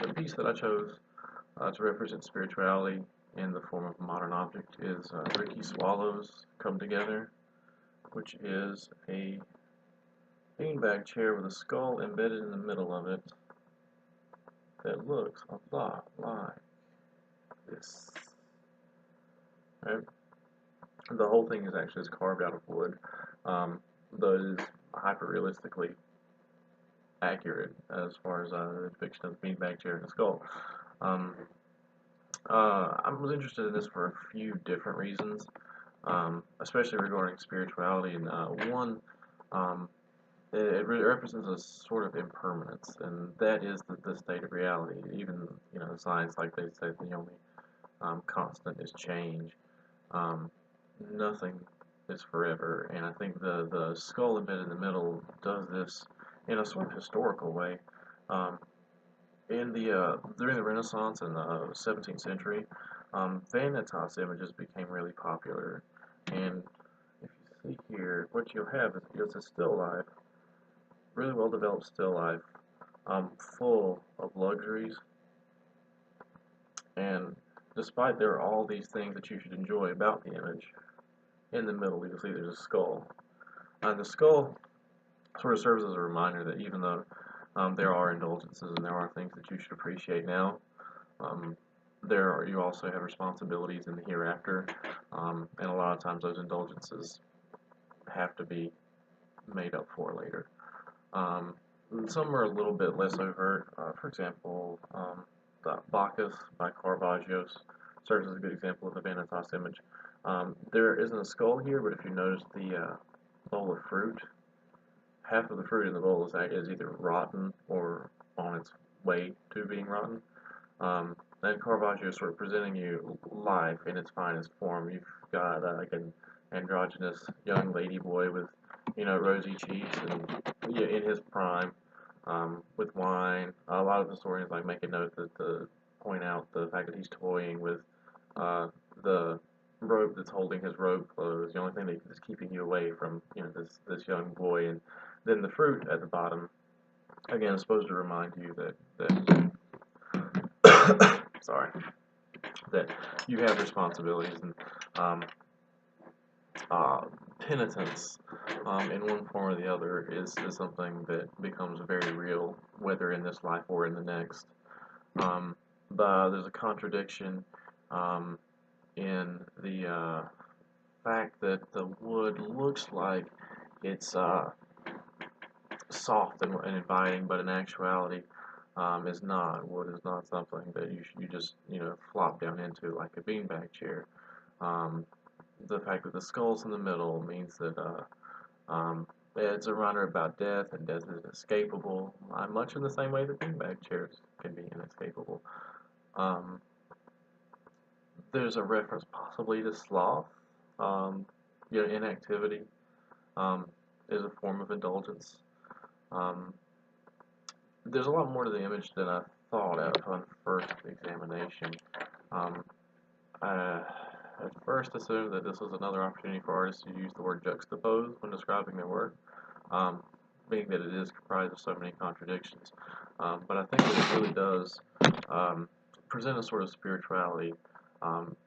the piece that I chose to represent spirituality in the form of a modern object is Ricky Swallow's Come Together, which is a beanbag chair with a skull embedded in the middle of it that looks a lot like this. Right? The whole thing is actually carved out of wood, though it is hyper realistically accurate as far as the depiction of the beanbag chair and the skull. Um, I was interested in this for a few different reasons, especially regarding spirituality. And one, um, it represents a sort of impermanence, and that is the state of reality. Even science, like they say, the only constant is change. Um, Nothing is forever, and I think the skull embedded in the middle does this in a sort of historical way. Um, in the During the Renaissance and the 17th century, Vanitas images became really popular, and if you see here, what you'll have is a still life, really well developed still life, full of luxuries, and despite there are all these things that you should enjoy about the image, in the middle you'll see there's a skull. And the skull sort of serves as a reminder that even though there are indulgences and there are things that you should appreciate now, um, you also have responsibilities in the hereafter, and a lot of times those indulgences have to be made up for later. Um, some are a little bit less overt. For example, the Bacchus by Caravaggio serves as a good example of the Vanitas image. There isn't a skull here, but if you notice the bowl of fruit, half of the fruit in the bowl is either rotten or on its way to being rotten. And Caravaggio is sort of presenting you life in its finest form. You've got like an androgynous young lady boy with rosy cheeks and in his prime, with wine. A lot of historians like make a note that to point out the fact that he's toying with the rope that's holding his robe closed. The only thing that is keeping you away from this young boy, and then the fruit at the bottom again is supposed to remind you that sorry, that you have responsibilities, and um, uh, penitence in one form or the other is something that becomes very real, whether in this life or in the next. There's a contradiction um, in the fact that the wood looks like it's soft and inviting, but in actuality is not. Wood is not something that you just flop down into like a beanbag chair. Um, the fact that the skull's in the middle means that it's a runner about death, and death is inescapable, much in the same way that beanbag chairs can be inescapable. Um, there's a reference possibly to sloth. Inactivity um, is a form of indulgence. Um, there's a lot more to the image than I thought on first examination. Um, I at first assumed that this was another opportunity for artists to use the word juxtapose when describing their work, um, being that it is comprised of so many contradictions. But I think that it really does present a sort of spirituality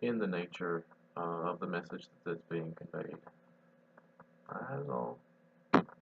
in the nature of the message that's being conveyed. That is all.